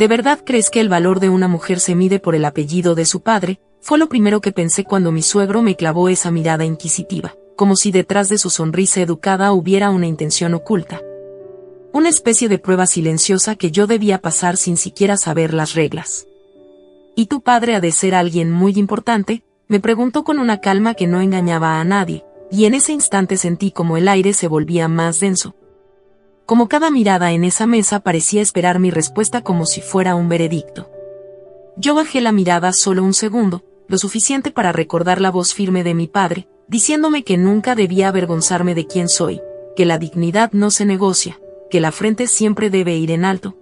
¿De verdad crees que el valor de una mujer se mide por el apellido de su padre? Fue lo primero que pensé cuando mi suegro me clavó esa mirada inquisitiva, como si detrás de su sonrisa educada hubiera una intención oculta. Una especie de prueba silenciosa que yo debía pasar sin siquiera saber las reglas. ¿Y tu padre ha de ser alguien muy importante?, me preguntó con una calma que no engañaba a nadie, y en ese instante sentí como el aire se volvía más denso. Como cada mirada en esa mesa parecía esperar mi respuesta como si fuera un veredicto. Yo bajé la mirada solo un segundo, lo suficiente para recordar la voz firme de mi padre, diciéndome que nunca debía avergonzarme de quién soy, que la dignidad no se negocia, que la frente siempre debe ir en alto.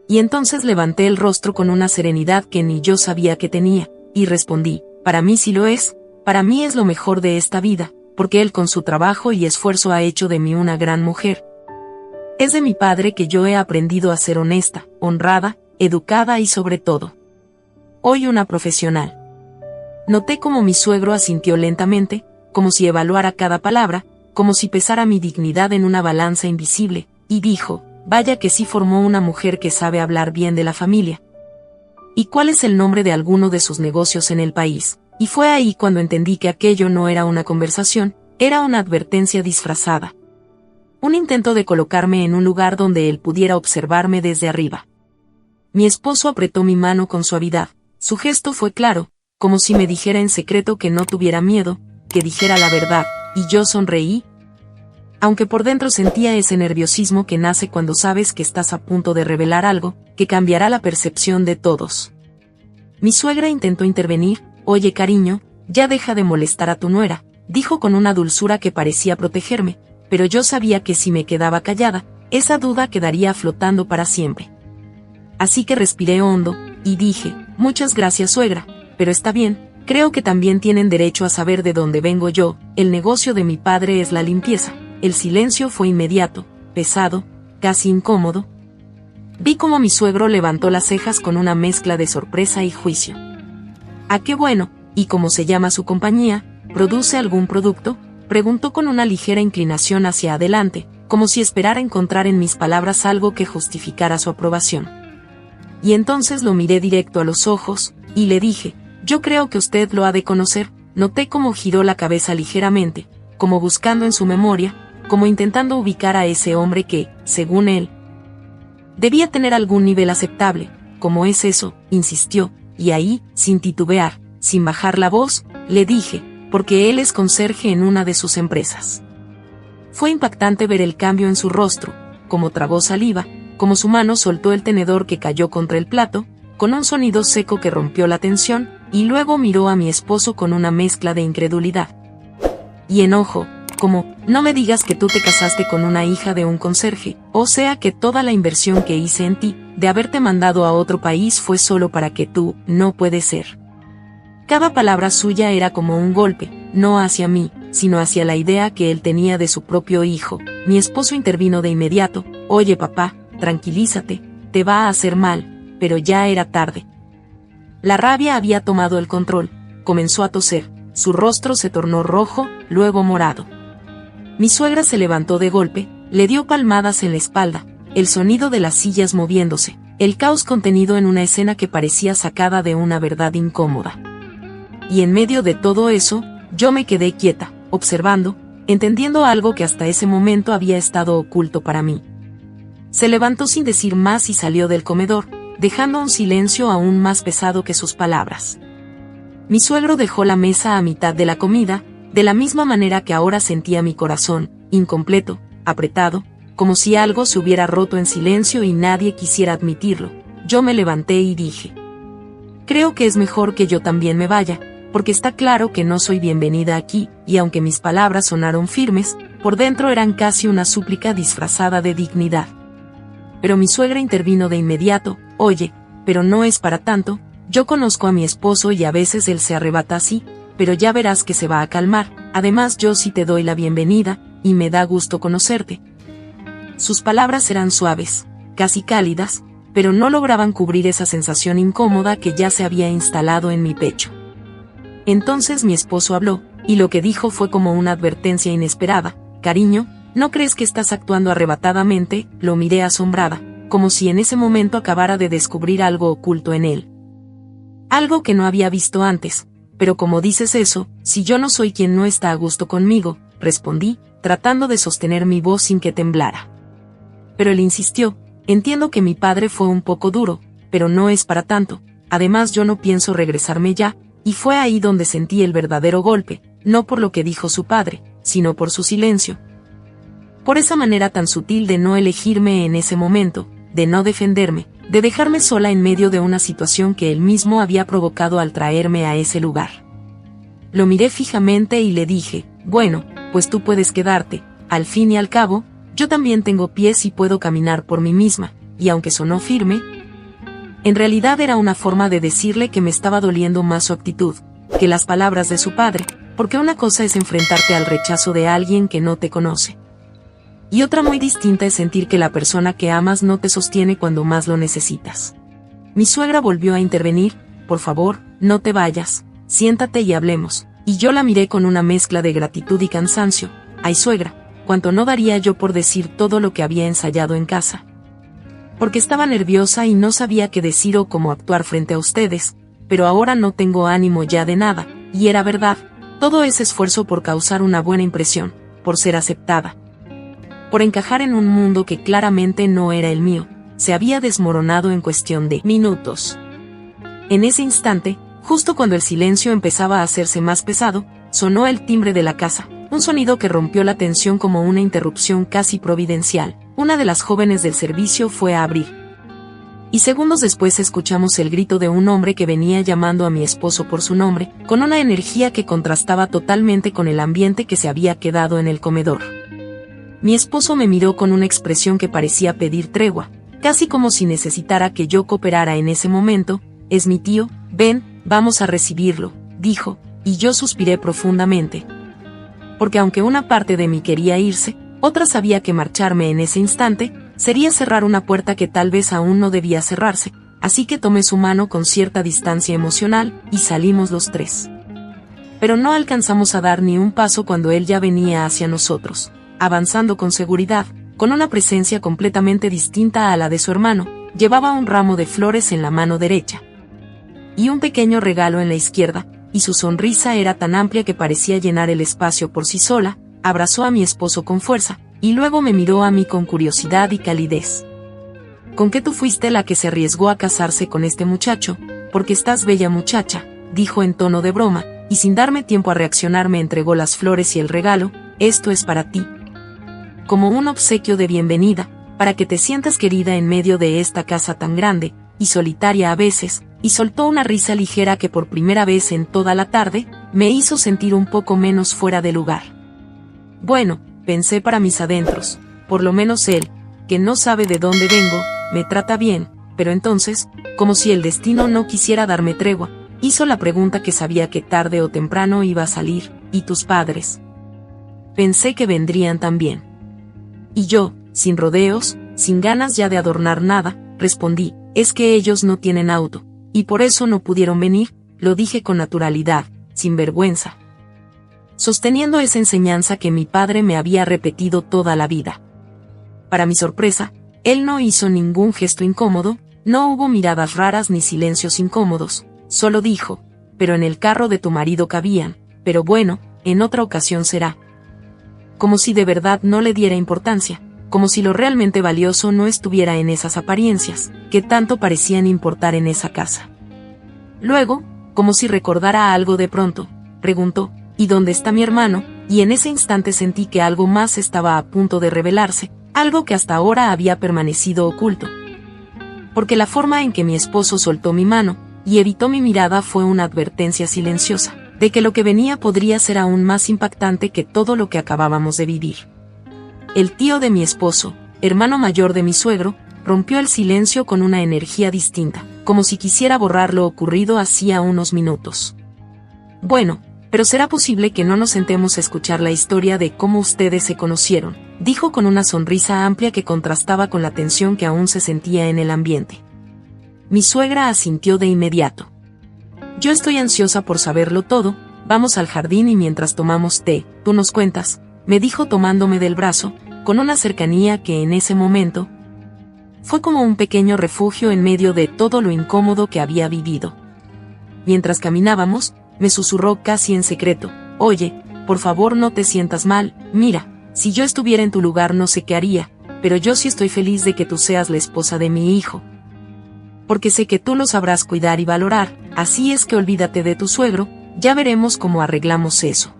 Y entonces levanté el rostro con una serenidad que ni yo sabía que tenía, y respondí: para mí sí lo es, para mí es lo mejor de esta vida, porque él con su trabajo y esfuerzo ha hecho de mí una gran mujer. Es de mi padre que yo he aprendido a ser honesta, honrada, educada y sobre todo, hoy una profesional. Noté como mi suegro asintió lentamente, como si evaluara cada palabra, como si pesara mi dignidad en una balanza invisible, y dijo: vaya que sí formó una mujer que sabe hablar bien de la familia. ¿Y cuál es el nombre de alguno de sus negocios en el país? Y fue ahí cuando entendí que aquello no era una conversación, era una advertencia disfrazada. Un intento de colocarme en un lugar donde él pudiera observarme desde arriba. Mi esposo apretó mi mano con suavidad. Su gesto fue claro, como si me dijera en secreto que no tuviera miedo, que dijera la verdad, y yo sonreí. Aunque por dentro sentía ese nerviosismo que nace cuando sabes que estás a punto de revelar algo, que cambiará la percepción de todos. Mi suegra intentó intervenir. Oye, cariño, ya deja de molestar a tu nuera, dijo con una dulzura que parecía protegerme, pero yo sabía que si me quedaba callada, esa duda quedaría flotando para siempre. Así que respiré hondo, y dije: muchas gracias, suegra, pero está bien, creo que también tienen derecho a saber de dónde vengo yo. El negocio de mi padre es la limpieza. El silencio fue inmediato, pesado, casi incómodo. Vi como mi suegro levantó las cejas con una mezcla de sorpresa y juicio. «Ah, qué bueno, ¿y cómo se llama su compañía? ¿Produce algún producto?», preguntó con una ligera inclinación hacia adelante, como si esperara encontrar en mis palabras algo que justificara su aprobación. Y entonces lo miré directo a los ojos, y le dije: yo creo que usted lo ha de conocer. Noté cómo giró la cabeza ligeramente, como buscando en su memoria, como intentando ubicar a ese hombre que, según él, debía tener algún nivel aceptable. ¿Cómo es eso?, insistió, y ahí, sin titubear, sin bajar la voz, le dije: porque él es conserje en una de sus empresas. Fue impactante ver el cambio en su rostro, como tragó saliva, como su mano soltó el tenedor que cayó contra el plato, con un sonido seco que rompió la tensión, y luego miró a mi esposo con una mezcla de incredulidad y enojo, como: no me digas que tú te casaste con una hija de un conserje, o sea que toda la inversión que hice en ti, de haberte mandado a otro país, fue solo para que tú. No puede ser. Cada palabra suya era como un golpe, no hacia mí, sino hacia la idea que él tenía de su propio hijo. Mi esposo intervino de inmediato: oye, papá, tranquilízate, te va a hacer mal. Pero ya era tarde. La rabia había tomado el control. Comenzó a toser, su rostro se tornó rojo, luego morado. Mi suegra se levantó de golpe, le dio palmadas en la espalda, el sonido de las sillas moviéndose, el caos contenido en una escena que parecía sacada de una verdad incómoda. Y en medio de todo eso, yo me quedé quieta, observando, entendiendo algo que hasta ese momento había estado oculto para mí. Se levantó sin decir más y salió del comedor, dejando un silencio aún más pesado que sus palabras. Mi suegro dejó la mesa a mitad de la comida, de la misma manera que ahora sentía mi corazón, incompleto, apretado, como si algo se hubiera roto en silencio y nadie quisiera admitirlo. Yo me levanté y dije: creo que es mejor que yo también me vaya, porque está claro que no soy bienvenida aquí, y aunque mis palabras sonaron firmes, por dentro eran casi una súplica disfrazada de dignidad. Pero mi suegra intervino de inmediato: oye, pero no es para tanto, yo conozco a mi esposo y a veces él se arrebata así, pero ya verás que se va a calmar. Además, yo sí te doy la bienvenida, y me da gusto conocerte. Sus palabras eran suaves, casi cálidas, pero no lograban cubrir esa sensación incómoda que ya se había instalado en mi pecho. Entonces mi esposo habló, y lo que dijo fue como una advertencia inesperada: cariño, ¿no crees que estás actuando arrebatadamente? Lo miré asombrada, como si en ese momento acabara de descubrir algo oculto en él. Algo que no había visto antes. Pero como dices eso, si yo no soy quien no está a gusto conmigo, respondí, tratando de sostener mi voz sin que temblara. Pero él insistió, entiendo que mi padre fue un poco duro, pero no es para tanto, además yo no pienso regresarme ya, y fue ahí donde sentí el verdadero golpe, no por lo que dijo su padre, sino por su silencio. Por esa manera tan sutil de no elegirme en ese momento, de no defenderme, de dejarme sola en medio de una situación que él mismo había provocado al traerme a ese lugar. Lo miré fijamente y le dije, bueno, pues tú puedes quedarte, al fin y al cabo, yo también tengo pies y puedo caminar por mí misma, y aunque sonó firme, en realidad era una forma de decirle que me estaba doliendo más su actitud, que las palabras de su padre, porque una cosa es enfrentarte al rechazo de alguien que no te conoce. Y otra muy distinta es sentir que la persona que amas no te sostiene cuando más lo necesitas. Mi suegra volvió a intervenir, por favor, no te vayas, siéntate y hablemos, y yo la miré con una mezcla de gratitud y cansancio. Ay suegra, cuánto no daría yo por decir todo lo que había ensayado en casa. Porque estaba nerviosa y no sabía qué decir o cómo actuar frente a ustedes, pero ahora no tengo ánimo ya de nada, y era verdad, todo ese esfuerzo por causar una buena impresión, por ser aceptada, por encajar en un mundo que claramente no era el mío, se había desmoronado en cuestión de minutos. En ese instante, justo cuando el silencio empezaba a hacerse más pesado, sonó el timbre de la casa, un sonido que rompió la tensión como una interrupción casi providencial. Una de las jóvenes del servicio fue a abrir. Y segundos después escuchamos el grito de un hombre que venía llamando a mi esposo por su nombre, con una energía que contrastaba totalmente con el ambiente que se había quedado en el comedor. Mi esposo me miró con una expresión que parecía pedir tregua, casi como si necesitara que yo cooperara en ese momento. Es mi tío, ven, vamos a recibirlo, dijo, y yo suspiré profundamente. Porque aunque una parte de mí quería irse, otra sabía que marcharme en ese instante sería cerrar una puerta que tal vez aún no debía cerrarse, así que tomé su mano con cierta distancia emocional y salimos los tres. Pero no alcanzamos a dar ni un paso cuando él ya venía hacia nosotros, avanzando con seguridad, con una presencia completamente distinta a la de su hermano. Llevaba un ramo de flores en la mano derecha y un pequeño regalo en la izquierda, y su sonrisa era tan amplia que parecía llenar el espacio por sí sola. Abrazó a mi esposo con fuerza, y luego me miró a mí con curiosidad y calidez. ¿Con qué tú fuiste la que se arriesgó a casarse con este muchacho? Porque estás bella muchacha, dijo en tono de broma, y sin darme tiempo a reaccionar me entregó las flores y el regalo. Esto es para ti. Como un obsequio de bienvenida, para que te sientas querida en medio de esta casa tan grande, y solitaria a veces, y soltó una risa ligera que por primera vez en toda la tarde, me hizo sentir un poco menos fuera de lugar. Bueno, pensé para mis adentros, por lo menos él, que no sabe de dónde vengo, me trata bien, pero entonces, como si el destino no quisiera darme tregua, hizo la pregunta que sabía que tarde o temprano iba a salir, ¿y tus padres? Pensé que vendrían también. Y yo, sin rodeos, sin ganas ya de adornar nada, respondí, es que ellos no tienen auto, y por eso no pudieron venir, lo dije con naturalidad, sin vergüenza, sosteniendo esa enseñanza que mi padre me había repetido toda la vida. Para mi sorpresa, él no hizo ningún gesto incómodo, no hubo miradas raras ni silencios incómodos, solo dijo, pero en el carro de tu marido cabían, pero bueno, en otra ocasión será. Como si de verdad no le diera importancia, como si lo realmente valioso no estuviera en esas apariencias, que tanto parecían importar en esa casa. Luego, como si recordara algo de pronto, preguntó, ¿y dónde está mi hermano? Y en ese instante sentí que algo más estaba a punto de revelarse, algo que hasta ahora había permanecido oculto. Porque la forma en que mi esposo soltó mi mano, y evitó mi mirada fue una advertencia silenciosa, de que lo que venía podría ser aún más impactante que todo lo que acabábamos de vivir. El tío de mi esposo, hermano mayor de mi suegro, rompió el silencio con una energía distinta, como si quisiera borrar lo ocurrido hacía unos minutos. Bueno, pero será posible que no nos sentemos a escuchar la historia de cómo ustedes se conocieron, dijo con una sonrisa amplia que contrastaba con la tensión que aún se sentía en el ambiente. Mi suegra asintió de inmediato. Yo estoy ansiosa por saberlo todo, vamos al jardín y mientras tomamos té, tú nos cuentas, me dijo tomándome del brazo, con una cercanía que en ese momento fue como un pequeño refugio en medio de todo lo incómodo que había vivido. Mientras caminábamos, me susurró casi en secreto: «Oye, por favor no te sientas mal, mira, si yo estuviera en tu lugar no sé qué haría, pero yo sí estoy feliz de que tú seas la esposa de mi hijo. Porque sé que tú lo sabrás cuidar y valorar, así es que olvídate de tu suegro, ya veremos cómo arreglamos eso».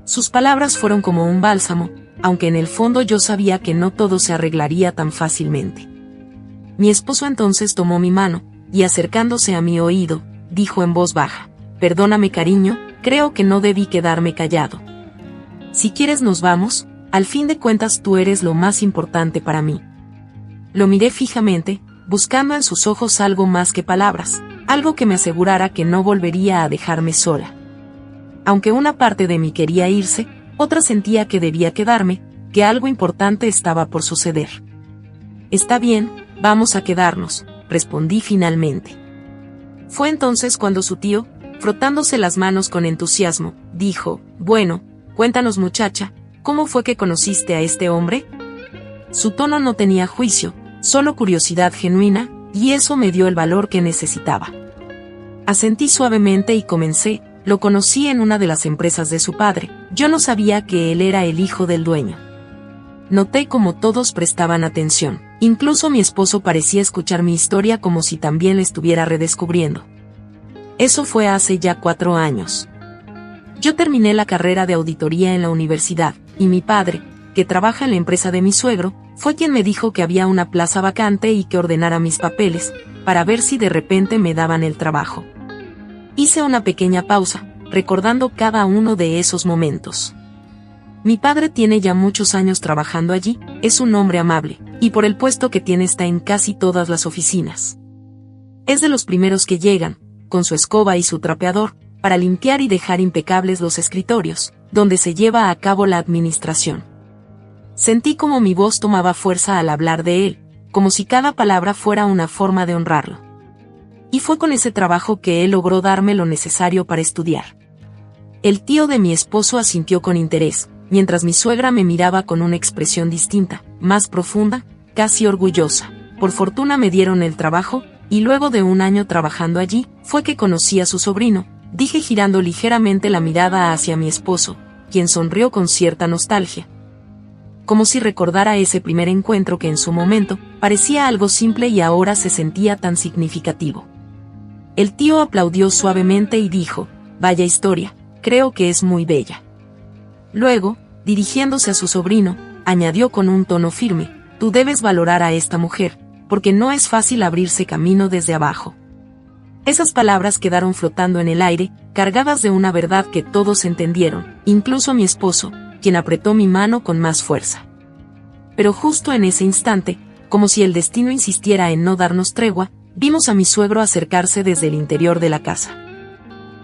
Sus palabras fueron como un bálsamo, aunque en el fondo yo sabía que no todo se arreglaría tan fácilmente. Mi esposo entonces tomó mi mano, y acercándose a mi oído, dijo en voz baja: «Perdóname, cariño, creo que no debí quedarme callado. Si quieres nos vamos, al fin de cuentas tú eres lo más importante para mí». Lo miré fijamente, buscando en sus ojos algo más que palabras, algo que me asegurara que no volvería a dejarme sola. Aunque una parte de mí quería irse, otra sentía que debía quedarme, que algo importante estaba por suceder. «Está bien, vamos a quedarnos», respondí finalmente. Fue entonces cuando su tío, frotándose las manos con entusiasmo, dijo: «Bueno, cuéntanos, muchacha, ¿cómo fue que conociste a este hombre?». Su tono no tenía juicio, solo curiosidad genuina, y eso me dio el valor que necesitaba. Asentí suavemente y comencé: «Lo conocí en una de las empresas de su padre, yo no sabía que él era el hijo del dueño». Noté como todos prestaban atención, incluso mi esposo parecía escuchar mi historia como si también la estuviera redescubriendo. Eso fue hace ya 4 años. Yo terminé la carrera de auditoría en la universidad, y mi padre, que trabaja en la empresa de mi suegro, fue quien me dijo que había una plaza vacante y que ordenara mis papeles, para ver si de repente me daban el trabajo. Hice una pequeña pausa, recordando cada uno de esos momentos. Mi padre tiene ya muchos años trabajando allí, es un hombre amable, y por el puesto que tiene está en casi todas las oficinas. Es de los primeros que llegan, con su escoba y su trapeador, para limpiar y dejar impecables los escritorios, donde se lleva a cabo la administración. Sentí como mi voz tomaba fuerza al hablar de él, como si cada palabra fuera una forma de honrarlo. Y fue con ese trabajo que él logró darme lo necesario para estudiar. El tío de mi esposo asintió con interés, mientras mi suegra me miraba con una expresión distinta, más profunda, casi orgullosa. Por fortuna me dieron el trabajo, y luego de 1 año trabajando allí, fue que conocí a su sobrino, dije girando ligeramente la mirada hacia mi esposo, quien sonrió con cierta nostalgia. Como si recordara ese primer encuentro que en su momento parecía algo simple y ahora se sentía tan significativo. El tío aplaudió suavemente y dijo: «Vaya historia, creo que es muy bella». Luego, dirigiéndose a su sobrino, añadió con un tono firme: «Tú debes valorar a esta mujer, porque no es fácil abrirse camino desde abajo». Esas palabras quedaron flotando en el aire, cargadas de una verdad que todos entendieron, incluso mi esposo, quien apretó mi mano con más fuerza. Pero justo en ese instante, como si el destino insistiera en no darnos tregua, vimos a mi suegro acercarse desde el interior de la casa.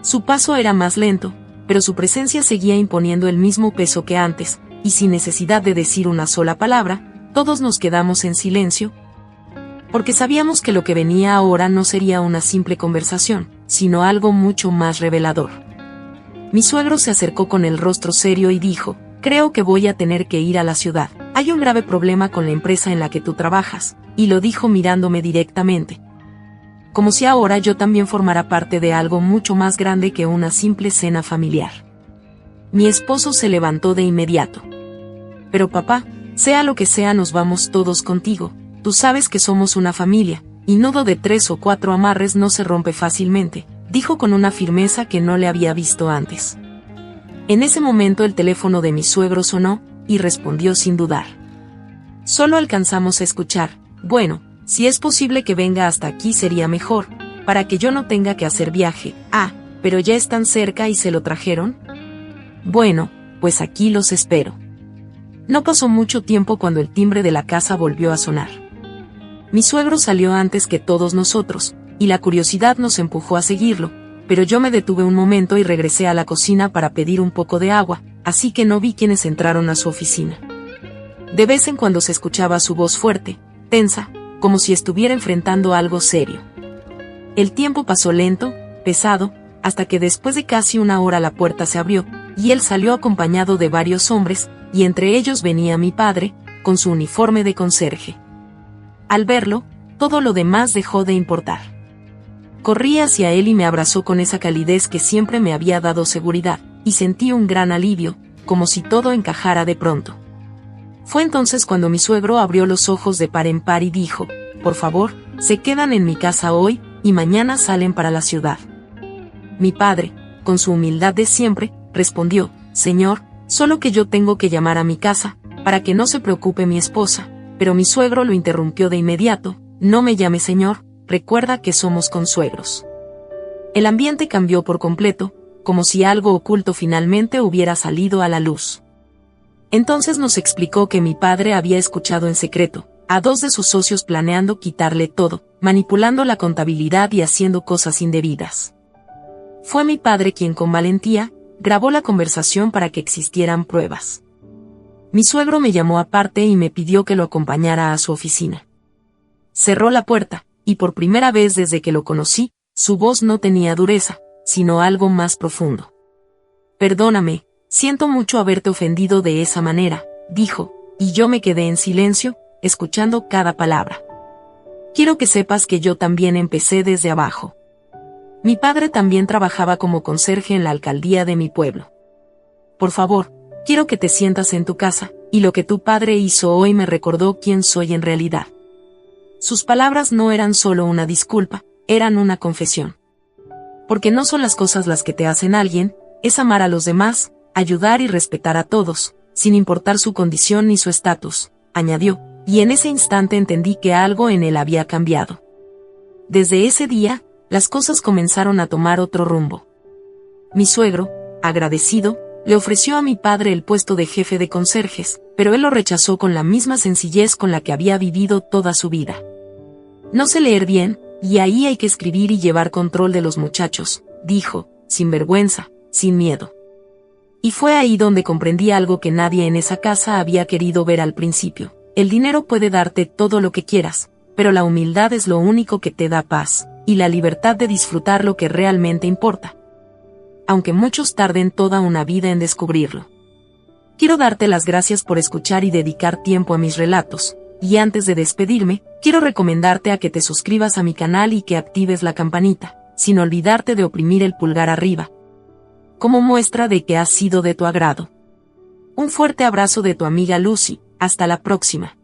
Su paso era más lento, pero su presencia seguía imponiendo el mismo peso que antes, y sin necesidad de decir una sola palabra, todos nos quedamos en silencio, porque sabíamos que lo que venía ahora no sería una simple conversación, sino algo mucho más revelador. Mi suegro se acercó con el rostro serio y dijo: «Creo que voy a tener que ir a la ciudad. Hay un grave problema con la empresa en la que tú trabajas», y lo dijo mirándome directamente, como si ahora yo también formara parte de algo mucho más grande que una simple cena familiar. Mi esposo se levantó de inmediato. «Pero papá, sea lo que sea nos vamos todos contigo, tú sabes que somos una familia, y nudo de 3 o 4 amarres no se rompe fácilmente», dijo con una firmeza que no le había visto antes. En ese momento el teléfono de mi suegro sonó, y respondió sin dudar. Solo alcanzamos a escuchar: «Bueno, si es posible que venga hasta aquí sería mejor, para que yo no tenga que hacer viaje». «Ah, pero ya están cerca y se lo trajeron». «Bueno, pues aquí los espero». No pasó mucho tiempo cuando el timbre de la casa volvió a sonar. Mi suegro salió antes que todos nosotros, y la curiosidad nos empujó a seguirlo, pero yo me detuve un momento y regresé a la cocina para pedir un poco de agua, así que no vi quienes entraron a su oficina. De vez en cuando se escuchaba su voz fuerte, tensa, como si estuviera enfrentando algo serio. El tiempo pasó lento, pesado, hasta que después de casi 1 hora la puerta se abrió, y él salió acompañado de varios hombres, y entre ellos venía mi padre, con su uniforme de conserje. Al verlo, todo lo demás dejó de importar. Corrí hacia él y me abrazó con esa calidez que siempre me había dado seguridad, y sentí un gran alivio, como si todo encajara de pronto. Fue entonces cuando mi suegro abrió los ojos de par en par y dijo: por favor, se quedan en mi casa hoy, y mañana salen para la ciudad. Mi padre, con su humildad de siempre, respondió: señor, solo que yo tengo que llamar a mi casa, para que no se preocupe mi esposa. Pero mi suegro lo interrumpió de inmediato: no me llame señor, recuerda que somos consuegros. El ambiente cambió por completo, como si algo oculto finalmente hubiera salido a la luz. Entonces nos explicó que mi padre había escuchado en secreto a 2 de sus socios planeando quitarle todo, manipulando la contabilidad y haciendo cosas indebidas. Fue mi padre quien con valentía grabó la conversación para que existieran pruebas. Mi suegro me llamó aparte y me pidió que lo acompañara a su oficina. Cerró la puerta, y por primera vez desde que lo conocí, su voz no tenía dureza, sino algo más profundo. Perdóname, siento mucho haberte ofendido de esa manera, dijo, y yo me quedé en silencio, escuchando cada palabra. Quiero que sepas que yo también empecé desde abajo. Mi padre también trabajaba como conserje en la alcaldía de mi pueblo. Por favor, quiero que te sientas en tu casa, y lo que tu padre hizo hoy me recordó quién soy en realidad. Sus palabras no eran solo una disculpa, eran una confesión. Porque no son las cosas las que te hacen alguien, es amar a los demás, ayudar y respetar a todos, sin importar su condición ni su estatus, añadió, y en ese instante entendí que algo en él había cambiado. Desde ese día, las cosas comenzaron a tomar otro rumbo. Mi suegro, agradecido, le ofreció a mi padre el puesto de jefe de conserjes, pero él lo rechazó con la misma sencillez con la que había vivido toda su vida. No sé leer bien, y ahí hay que escribir y llevar control de los muchachos, dijo, sin vergüenza, sin miedo. Y fue ahí donde comprendí algo que nadie en esa casa había querido ver al principio. El dinero puede darte todo lo que quieras, pero la humildad es lo único que te da paz, y la libertad de disfrutar lo que realmente importa. Aunque muchos tarden toda una vida en descubrirlo. Quiero darte las gracias por escuchar y dedicar tiempo a mis relatos, y antes de despedirme, quiero recomendarte a que te suscribas a mi canal y que actives la campanita, sin olvidarte de oprimir el pulgar arriba, como muestra de que ha sido de tu agrado. Un fuerte abrazo de tu amiga Lucy, hasta la próxima.